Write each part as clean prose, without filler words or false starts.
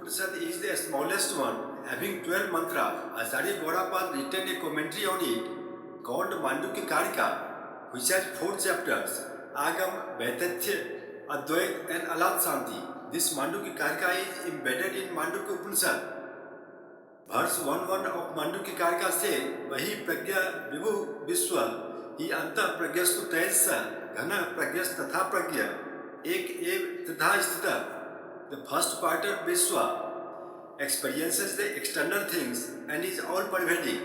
Upanishad is the smallest one, having 12 mantras. Acharya Gaudapad written a commentary on it called Mandukya Karika, which has 4 chapters: Agam, Vaitathya, Advait, and Alat Shanti. This Mandukya Karika is embedded in Mandukya Upanishad. Verse 1:1 of Mandukya Karika says, Vahi pragya vibhu vishwa, hi anta pragyastu taisa, ghana pragyas tatha pragya, ek ev tatha sthita. The first part of Vishwa experiences the external things and is all pervading,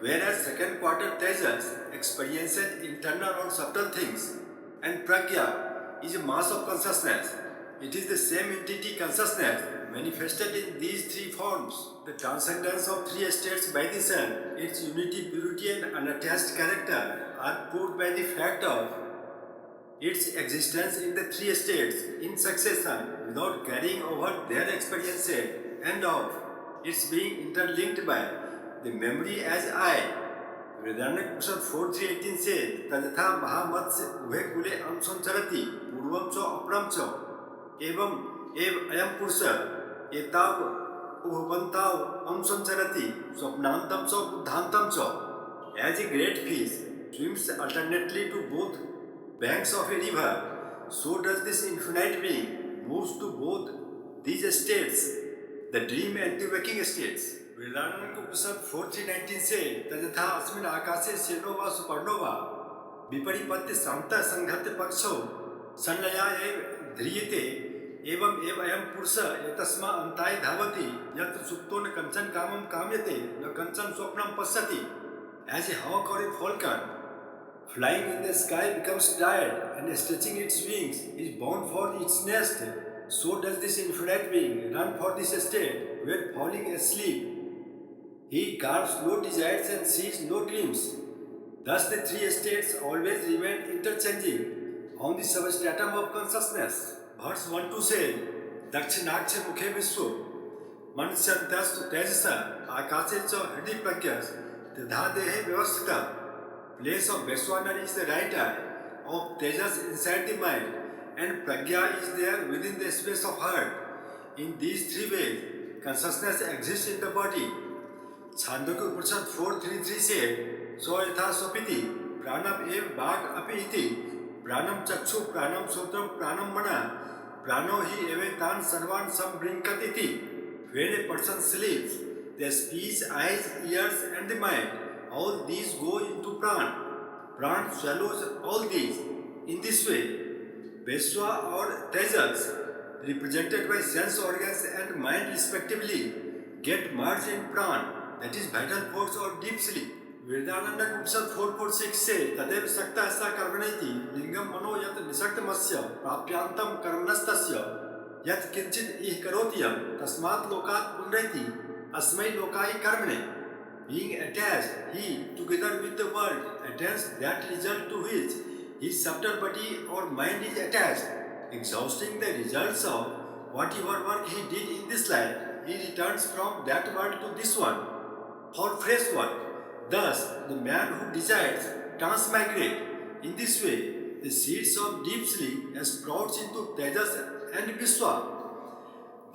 whereas second quarter Tejas experiences internal or subtle things, and Pragya is a mass of consciousness. It is the same entity consciousness manifested in these 3 forms. The transcendence of 3 states by the sun, its unity, purity, and unattached character are proved by the fact of its existence in the 3 states in succession without carrying over their experiences, and of its being interlinked by the memory as I. Vedantic Upanishad 4.3.18 says, Tajatha Mahamatse Ubhe Kule Amsancharati Purvam Cha Apram Cha Evam Ev Ayam Purusha Etav Ubhavantav Amsancharati Swapnantam Cha Buddhantam Cha. As a great fish swims alternately to both banks of a river, so does this infinite being moves to both these states, the dream and the waking states. Vedantic Upanishad 4.3.19 says, Tajatha asmin akase senova suparnova viparipatya samta sanghatya paksho sanlaya ev dhriyate evam ev ayam purusha etasma antai dhavati yatra supto na kanchan kamam kamyate na kanchan swapnam pasyati. As a hawk or a falcon flying in the sky becomes tired and stretching its wings is bound for its nest, so does this infinite being run for this state where falling asleep he carves no desires and sees no dreams. Thus the 3 states always remain interchanging on the substratum of consciousness. Verse 1-2 says, Dakshinaksha mukhe vishwa manusyantastu tejasa akase cha hridi pragyas tadhadehe vyavasthita. Place of Vishwana is the right eye, of Tejas inside the mind, and Pragya is there within the space of heart. In these 3 ways, consciousness exists in the body. Chandogya Upanishad 4.3.3 says, So yatha swapiti, pranam ev bhag api iti, pranam chakshu, pranam sotram, pranam mana, prano hi evetan sarvan sambrinkat iti. When a person sleeps, the speech, eyes, ears, and the mind, all these go into Pran. Pran swallows all these. In this way, Vishwa or Tejas, represented by sense organs and mind respectively, get merged in Pran, that is vital force or deep sleep. Vedananda Upanishad 4.4.6 says, Tadev sakta asa karvaneti lingam mano yat nisaktamasya prapyantam karmanastasya yat kinchit ih karotiyam tasmat lokat punreti asmai lokai karmane. Being attached, he, together with the world, attains that result to which his subtle body or mind is attached. Exhausting the results of whatever work he did in this life, he returns from that world to this one for fresh work. Thus, the man who desires transmigrate. In this way, the seeds of deep sleep sprouts into Tejas and Vishwa.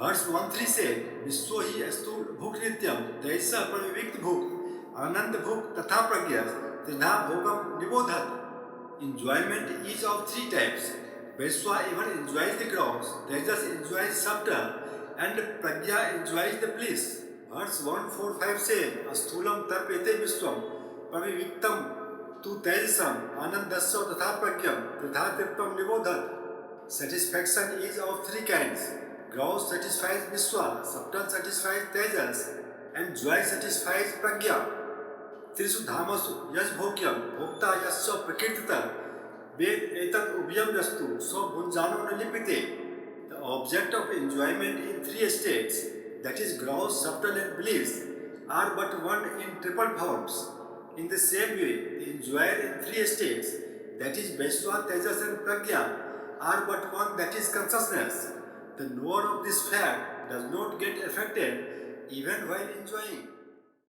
Verse 1-3 says, Vishwa hi astu bhuk nityam, taisa pravivikt bhuk, anand bhuk tatha pragyas, tridha bhogam nibodhat. Enjoyment is of 3 types. Vishwa even enjoys the gross, Tejas enjoys subtle, and Pragya enjoys the bliss. Verse 1-4-5 says, Asthulam tarpete vishwam, praviviktam tu tejasam, anandasya tatha pragyam, tridha tirtam nibodhat. Satisfaction is of 3 kinds. Gross satisfies Vishwa, subtle satisfies Tejas, and joy satisfies Pragya. Trishu dhamasu yash bhogyam, bhokta yasya prakirtita, ved etat ubhyam yastu, so bhunjano nalipite. The object of enjoyment in 3 states, that is gross, subtle, and bliss, are but one in triple forms. In the same way, the enjoyer in 3 states, that is Vishwa, Tejas, and Pragya, are but one, that is consciousness. The knower of this fact does not get affected even while enjoying.